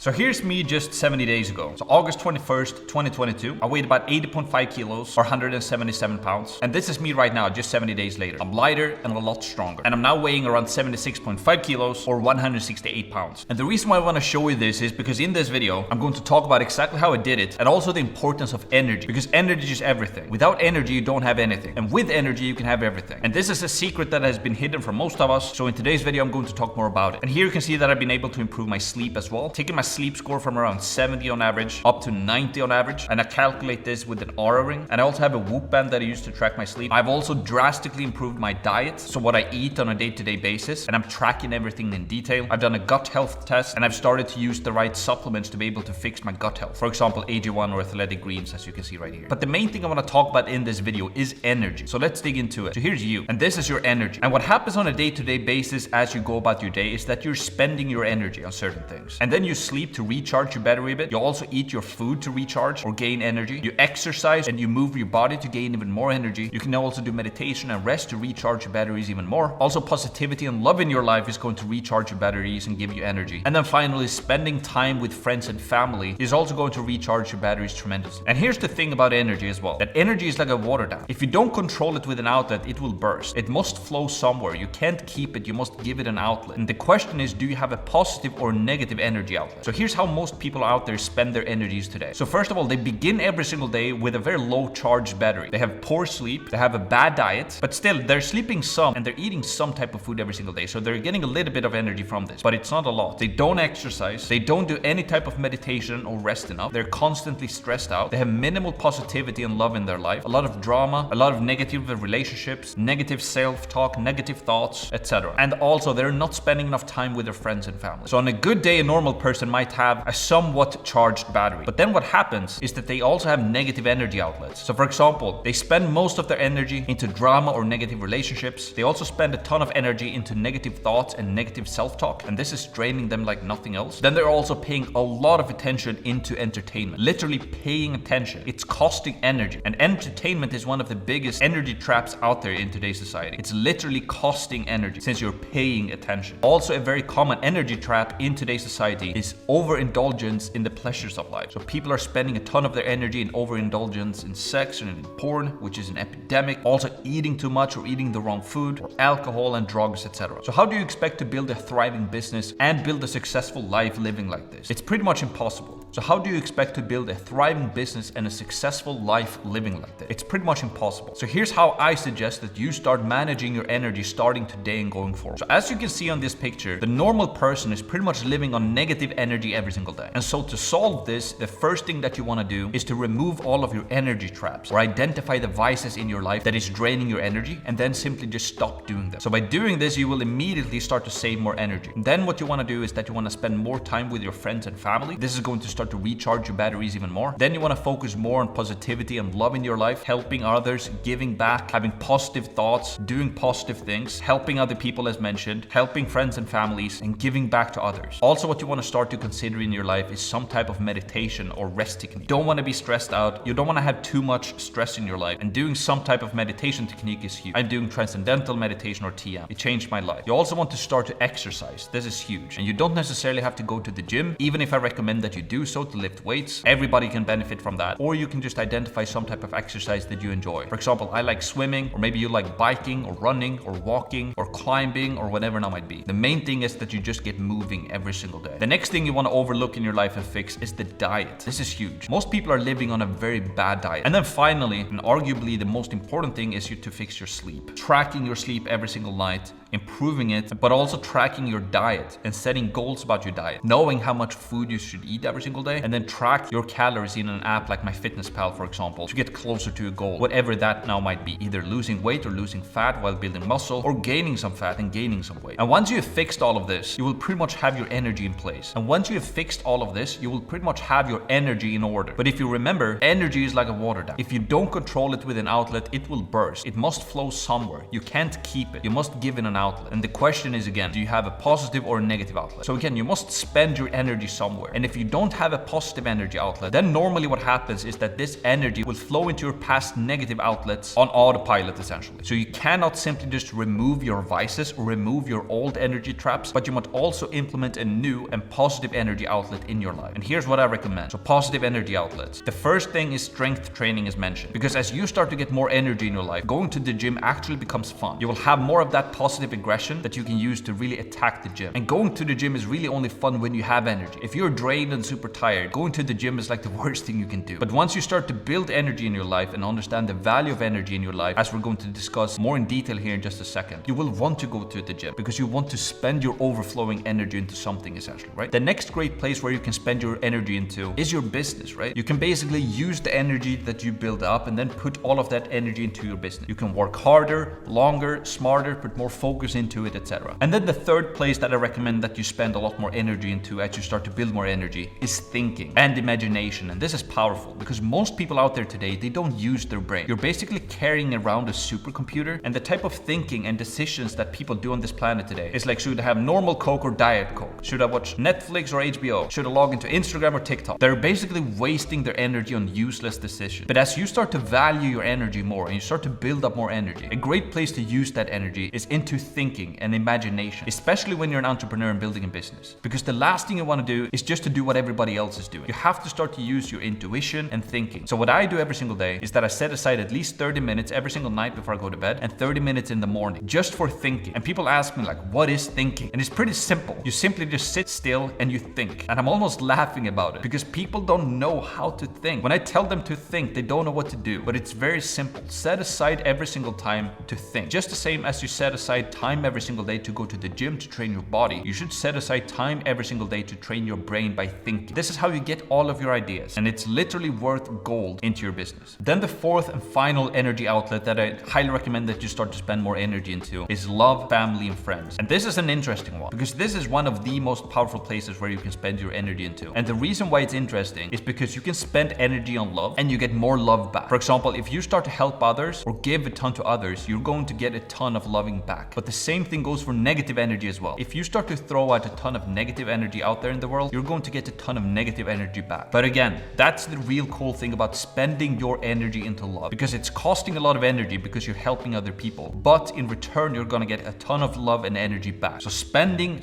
So here's me just 70 days ago. So August 21st, 2022. I weighed about 80.5 kilos or 177 pounds. And this is me right now, just 70 days later. I'm lighter and a lot stronger. And I'm now weighing around 76.5 kilos or 168 pounds. And the reason why I want to show you this is because in this video, I'm going to talk about exactly how I did it and also the importance of energy. Because energy is everything. Without energy, you don't have anything. And with energy, you can have everything. And this is a secret that has been hidden from most of us. So in today's video, I'm going to talk more about it. And here you can see that I've been able to improve my sleep as well. Taking my sleep score from around 70 on average up to 90 on average, and I calculate this with an Aura ring, and I also have a Whoop band that I use to track my sleep. I've also drastically improved my diet, so what I eat on a day-to-day basis, and I'm tracking everything in detail. I've done a gut health test, and I've started to use the right supplements to be able to fix my gut health. For example, AG1 or athletic greens, as you can see right here. But the main thing I want to talk about in this video is energy. So let's dig into it. So here's you, and this is your energy. And what happens on a day-to-day basis as you go about your day is that you're spending your energy on certain things. And then you sleep to recharge your battery a bit. You also eat your food to recharge or gain energy. You exercise and you move your body to gain even more energy. You can also do meditation and rest to recharge your batteries even more. Also, positivity and love in your life is going to recharge your batteries and give you energy. And then finally, spending time with friends and family is also going to recharge your batteries tremendously. And here's the thing about energy as well, that energy is like a water dam. If you don't control it with an outlet, it will burst. It must flow somewhere. You can't keep it. You must give it an outlet. And the question is, do you have a positive or negative energy outlet? So here's how most people out there spend their energies today. So first of all, they begin every single day with a very low charged battery. They have poor sleep, they have a bad diet, but still they're sleeping some and they're eating some type of food every single day. So they're getting a little bit of energy from this, but it's not a lot. They don't exercise, they don't do any type of meditation or rest enough. They're constantly stressed out. They have minimal positivity and love in their life, a lot of drama, a lot of negative relationships, negative self-talk, negative thoughts, etc. And also they're not spending enough time with their friends and family. So on a good day, a normal person might have a somewhat charged battery. But then what happens is that they also have negative energy outlets. So for example, they spend most of their energy into drama or negative relationships. They also spend a ton of energy into negative thoughts and negative self-talk, and this is draining them like nothing else. Then they're also paying a lot of attention into entertainment, literally paying attention. It's costing energy, and entertainment is one of the biggest energy traps out there in today's society. It's literally costing energy since you're paying attention. Also, a very common energy trap in today's society is overindulgence in the pleasures of life. So people are spending a ton of their energy in overindulgence in sex and in porn, which is an epidemic. Also eating too much or eating the wrong food, or alcohol and drugs, etc. So how do you expect to build a thriving business and build a successful life living like this? It's pretty much impossible. So how do you expect to build a thriving business and a successful life living like this? It's pretty much impossible. So here's how I suggest that you start managing your energy starting today and going forward. So as you can see on this picture, the normal person is pretty much living on negative energy every single day. And so to solve this, the first thing that you want to do is to remove all of your energy traps or identify the vices in your life that is draining your energy, and then simply just stop doing them. So by doing this, you will immediately start to save more energy. And then what you want to do is that you want to spend more time with your friends and family. This is going to start to recharge your batteries even more. Then you want to focus more on positivity and love in your life, helping others, giving back, having positive thoughts, doing positive things, helping other people as mentioned, helping friends and families, and giving back to others. Also, what you want to start to consider in your life is some type of meditation or rest technique. You don't want to be stressed out. You don't want to have too much stress in your life, and doing some type of meditation technique is huge. I'm doing transcendental meditation or TM. It changed my life. You also want to start to exercise. This is huge. And you don't necessarily have to go to the gym, even if I recommend that you do so to lift weights. Everybody can benefit from that. Or you can just identify some type of exercise that you enjoy. For example, I like swimming, or maybe you like biking or running or walking or climbing or whatever it might be. The main thing is that you just get moving every single day. The next thing you want to overlook in your life and fix is the diet. This is huge. Most people are living on a very bad diet. And then finally, and arguably the most important thing, is you to fix your sleep. Tracking your sleep every single night, improving it, but also tracking your diet and setting goals about your diet, knowing how much food you should eat every single day, and then track your calories in an app like MyFitnessPal, for example, to get closer to a goal, whatever that now might be, either losing weight or losing fat while building muscle, or gaining some fat and gaining some weight. And once you have fixed all of this, you will pretty much have your energy in place. And once you have fixed all of this, you will pretty much have your energy in order. But if you remember, energy is like a water dam. If you don't control it with an outlet, it will burst. It must flow somewhere. You can't keep it. You must give it an outlet. And the question is again, do you have a positive or a negative outlet? So again, you must spend your energy somewhere. And if you don't have a positive energy outlet, then normally what happens is that this energy will flow into your past negative outlets on autopilot essentially. So you cannot simply just remove your vices or remove your old energy traps, but you must also implement a new and positive energy outlet in your life. And here's what I recommend. So positive energy outlets. The first thing is strength training as mentioned, because as you start to get more energy in your life, going to the gym actually becomes fun. You will have more of that positive aggression that you can use to really attack the gym. And going to the gym is really only fun when you have energy. If you're drained and super tired, going to the gym is like the worst thing you can do. But once you start to build energy in your life and understand the value of energy in your life, as we're going to discuss more in detail here in just a second, you will want to go to the gym because you want to spend your overflowing energy into something essentially, right? The next great place where you can spend your energy into is your business, right? You can basically use the energy that you build up and then put all of that energy into your business. You can work harder, longer, smarter, put more focus into it, etc. And then the third place that I recommend that you spend a lot more energy into as you start to build more energy is thinking and imagination. And this is powerful because most people out there today, they don't use their brain. You're basically carrying around a supercomputer, and the type of thinking and decisions that people do on this planet today is like, should I have normal Coke or Diet Coke? Should I watch Netflix or HBO? Should I log into Instagram or TikTok? They're basically wasting their energy on useless decisions. But as you start to value your energy more and you start to build up more energy, a great place to use that energy is into thinking and imagination, especially when you're an entrepreneur and building a business. Because the last thing you want to do is just to do what everybody else is doing. You have to start to use your intuition and thinking. So what I do every single day is that I set aside at least 30 minutes every single night before I go to bed and 30 minutes in the morning just for thinking. And people ask me like, what is thinking? And it's pretty simple. You simply just sit still and you think. And I'm almost laughing about it because people don't know how to think. When I tell them to think, they don't know what to do. But it's very simple. Set aside every single time to think. Just the same as you set aside time every single day to go to the gym to train your body, you should set aside time every single day to train your brain by thinking. This is how you get all of your ideas, and it's literally worth gold into your business. Then the fourth and final energy outlet that I highly recommend that you start to spend more energy into is love, family, and friends. And this is an interesting one because this is one of the most powerful places where you can spend your energy into. And the reason why it's interesting is because you can spend energy on love and you get more love back. For example, if you start to help others or give a ton to others, you're going to get a ton of loving back. But the same thing goes for negative energy as well. If you start to throw out a ton of negative energy out there in the world, you're going to get a ton of negative energy back. But again, that's the real cool thing about spending your energy into love, because it's costing a lot of energy because you're helping other people. But in return, you're going to get a ton of love and energy back. So spending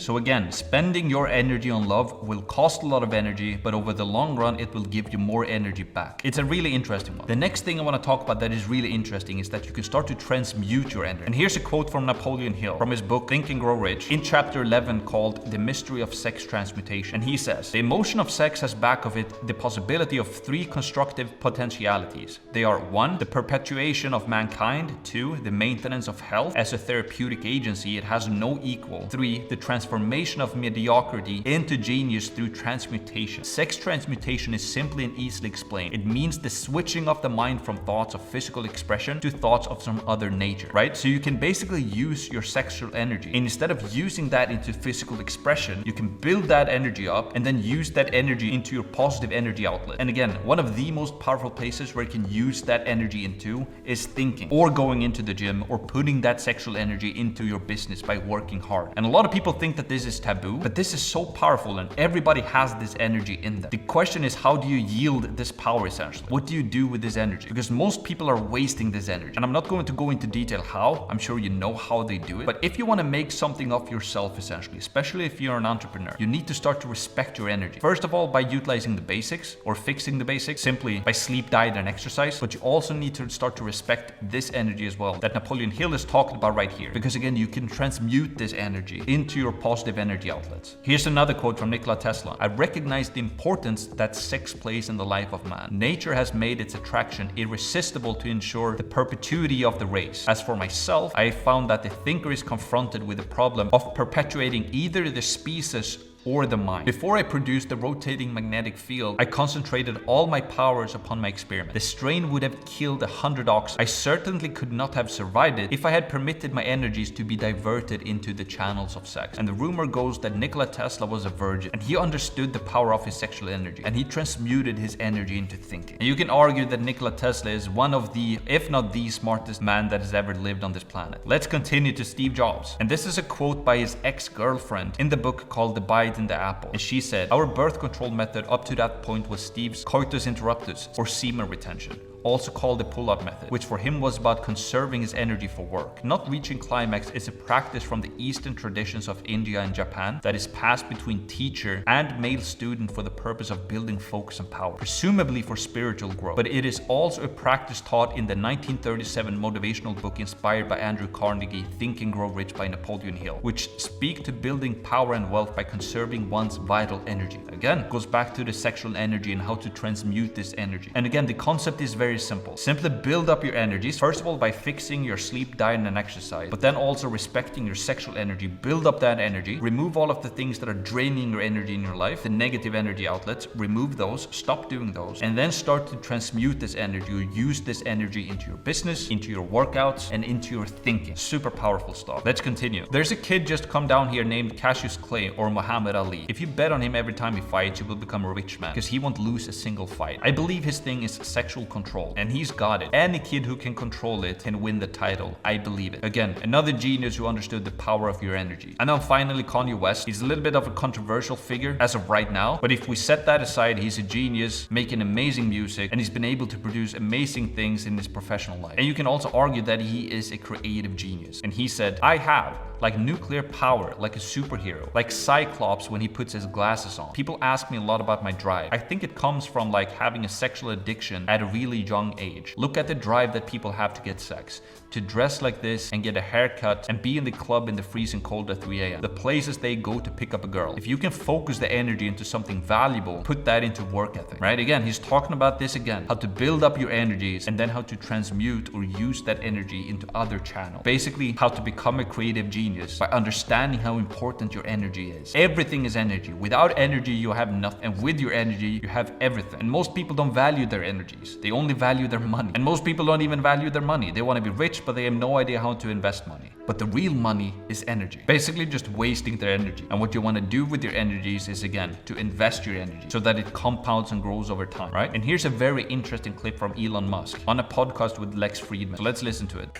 your energy on love will cost a lot of energy, but over the long run, it will give you more energy back. It's a really interesting one. The next thing I want to talk about that is really interesting is that you can start to transmute your energy. And here's a quote from Napoleon Hill from his book Think and Grow Rich in chapter 11 called The Mystery of Sex Transmutation. And he says, the emotion of sex has back of it the possibility of three constructive potentialities. They are 1, the perpetuation of mankind; 2, the maintenance of health as a therapeutic agency it has no equal; 3, the transformation of mediocrity into genius through transmutation. Sex transmutation is simply and easily explained. It means the switching of the mind from thoughts of physical expression to thoughts of some other nature, right? So you can basically use your sexual energy, and instead of using that into physical expression, you can build that energy up and then use that energy into your positive energy outlet. And again, one of the most powerful places where you can use that energy into is thinking, or going into the gym, or putting that sexual energy into your business by working hard. And a lot of people think that this is taboo, but this is so powerful and everybody has this energy in them. The question is, how do you yield this power essentially? What do you do with this energy? Because most people are wasting this energy. And I'm not going to go into detail how. I'm sure you know how they do it. But if you want to make something of yourself essentially, especially if you're an entrepreneur, you need to start to respect your energy. First of all, by utilizing the basics or fixing the basics, simply by sleep, diet, and exercise. But you also need to start to respect this energy as well that Napoleon Hill is talking about right here. Because again, you can transmute this energy into your positive energy outlets. Here's another quote from Nikola Tesla. I recognize the importance that sex plays in the life of man. Nature has made its attraction irresistible to ensure the perpetuity of the race. As for myself, I found that the thinker is confronted with the problem of perpetuating either the species or the mind. Before I produced the rotating magnetic field, I concentrated all my powers upon my experiment. The strain would have killed 100 oxen. I certainly could not have survived it if I had permitted my energies to be diverted into the channels of sex. And the rumor goes that Nikola Tesla was a virgin, and he understood the power of his sexual energy, and he transmuted his energy into thinking. And you can argue that Nikola Tesla is one of the, if not the smartest man that has ever lived on this planet. Let's continue to Steve Jobs. And this is a quote by his ex-girlfriend in the book called The Bite in the Apple. And she said, "Our birth control method up to that point was Steve's coitus interruptus, or semen retention, also called the pull-out method, which for him was about conserving his energy for work. Not reaching climax is a practice from the Eastern traditions of India and Japan that is passed between teacher and male student for the purpose of building focus and power, presumably for spiritual growth. But it is also a practice taught in the 1937 motivational book inspired by Andrew Carnegie, Think and Grow Rich by Napoleon Hill, which speak to building power and wealth by conserving one's vital energy." Again, goes back to the sexual energy and how to transmute this energy. And again, the concept is very simple. Simply build up your energies, first of all by fixing your sleep, diet, and exercise, but then also respecting your sexual energy. Build up that energy, remove all of the things that are draining your energy in your life, the negative energy outlets, remove those, stop doing those, and then start to transmute this energy or use this energy into your business, into your workouts, and into your thinking. Super powerful stuff. Let's continue. There's a kid just come down here named Cassius Clay or Muhammad Ali. If you bet on him every time he fights, you will become a rich man because he won't lose a single fight. I believe his thing is sexual control, and he's got it. Any kid who can control it can win the title. I believe it. Again, another genius who understood the power of your energy. And then finally, Kanye West. He's a little bit of a controversial figure as of right now, but if we set that aside, he's a genius, making amazing music, and he's been able to produce amazing things in his professional life. And you can also argue that he is a creative genius. And he said, "I have like nuclear power, like a superhero, like Cyclops when he puts his glasses on. People ask me a lot about my drive. I think it comes from like having a sexual addiction at a really young age. Look at the drive that people have to get sex, to dress like this and get a haircut and be in the club in the freezing cold at 3 a.m. The places they go to pick up a girl. If you can focus the energy into something valuable, put that into work ethic," right? Again, he's talking about this again, how to build up your energies and then how to transmute or use that energy into other channels. Basically, how to become a creative genius by understanding how important your energy is. Everything is energy. Without energy, you have nothing. And with your energy, you have everything. And most people don't value their energies. They only value their money. And most people don't even value their money. They want to be rich, but they have no idea how to invest money. But the real money is energy. Basically just wasting their energy. And what you want to do with your energies is, again, to invest your energy so that it compounds and grows over time, right? And here's a very interesting clip from Elon Musk on a podcast with Lex Friedman. So let's listen to it.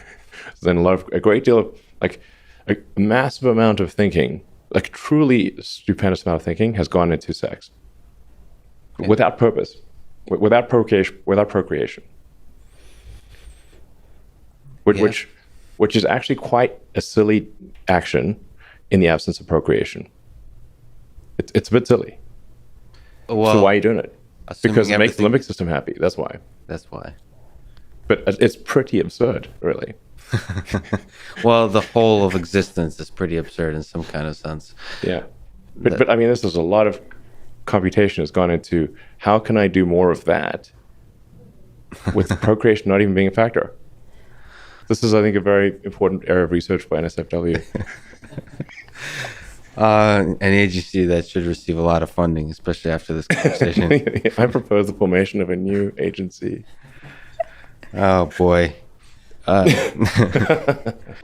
Then a great deal of like a massive amount of thinking, like truly stupendous amount of thinking has gone into sex without purpose, without procreation, which is actually quite a silly action in the absence of procreation. It's a bit silly. Well, so why are you doing it? Because it makes the limbic system happy. That's why. But it's pretty absurd, really. Well, the whole of existence is pretty absurd in some kind of sense. Yeah. But I mean, this is a lot of computation has gone into how can I do more of that with procreation not even being a factor. This is, I think, a very important area of research by NSFW. An agency that should receive a lot of funding, especially after this conversation. I propose the formation of a new agency. Oh, boy.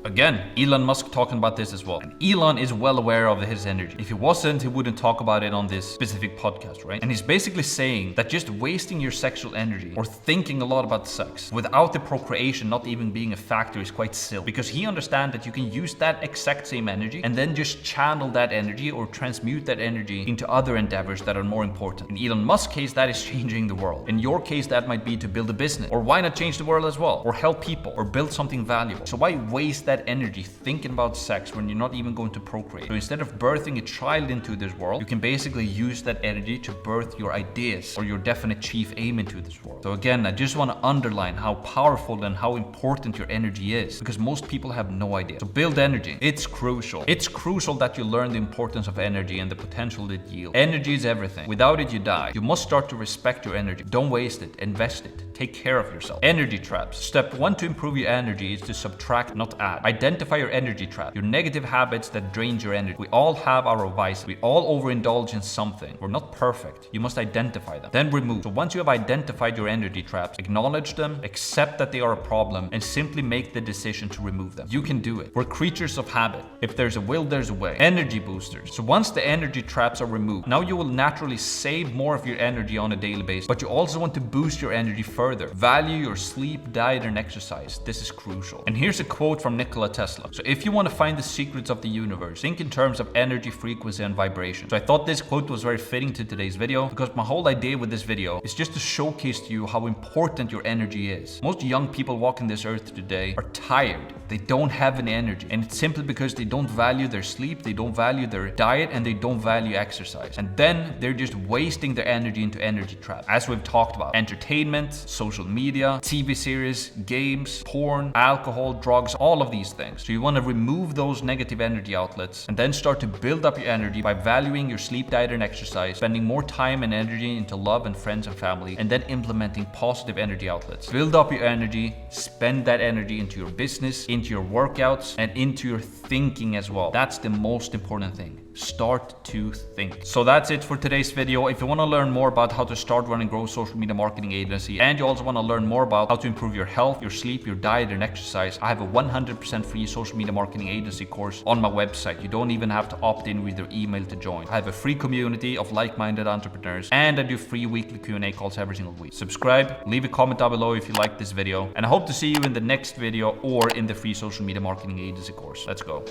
Again, Elon Musk talking about this as well. And Elon is well aware of his energy. If he wasn't, he wouldn't talk about it on this specific podcast, right? And he's basically saying that just wasting your sexual energy or thinking a lot about sex without the procreation not even being a factor is quite silly. Because he understands that you can use that exact same energy and then just channel that energy or transmute that energy into other endeavors that are more important. In Elon Musk's case, that is changing the world. In your case, that might be to build a business. Or why not change the world as well? Or help people or build something valuable. So why waste that energy thinking about sex when you're not even going to procreate? So instead of birthing a child into this world, you can basically use that energy to birth your ideas or your definite chief aim into this world. So again, I just want to underline how powerful and how important your energy is, because most people have no idea. So build energy. It's crucial. It's crucial that you learn the importance of energy and the potential it yields. Energy is everything. Without it, you die. You must start to respect your energy. Don't waste it. Invest it. Take care of yourself. Energy traps. Step 1 to improve your your energy is to subtract, not add. Identify your energy trap, your negative habits that drain your energy. We all have our vices. We all overindulge in something. We're not perfect. You must identify them, then remove. So once you have identified your energy traps, acknowledge them, accept that they are a problem, and simply make the decision to remove them. You can do it. We're creatures of habit. If there's a will, there's a way. Energy boosters. So once the energy traps are removed, now you will naturally save more of your energy on a daily basis, but you also want to boost your energy further. Value your sleep, diet, and exercise. This is crucial. And here's a quote from Nikola Tesla. So if you want to find the secrets of the universe, think in terms of energy, frequency, and vibration. So I thought this quote was very fitting to today's video, because my whole idea with this video is just to showcase to you how important your energy is. Most young people walking this earth today are tired. They don't have any energy, and it's simply because they don't value their sleep, they don't value their diet, and they don't value exercise. And then they're just wasting their energy into energy traps. As we've talked about, entertainment, social media, TV series, games, porn, alcohol, drugs, all of these things. So you want to remove those negative energy outlets and then start to build up your energy by valuing your sleep, diet, and exercise, spending more time and energy into love and friends and family, and then implementing positive energy outlets. Build up your energy, spend that energy into your business, into your workouts, and into your thinking as well. That's the most important thing. Start to think. So that's it for today's video. If you want to learn more about how to start, run, and grow a social media marketing agency, and you also want to learn more about how to improve your health, your sleep, your diet, and exercise, I have a 100% free social media marketing agency course on my website. You don't even have to opt in with your email to join. I have a free community of like-minded entrepreneurs, and I do free weekly Q&A calls every single week. Subscribe, leave a comment down below if you like this video, and I hope to see you in the next video or in the free social media marketing agency course. Let's go.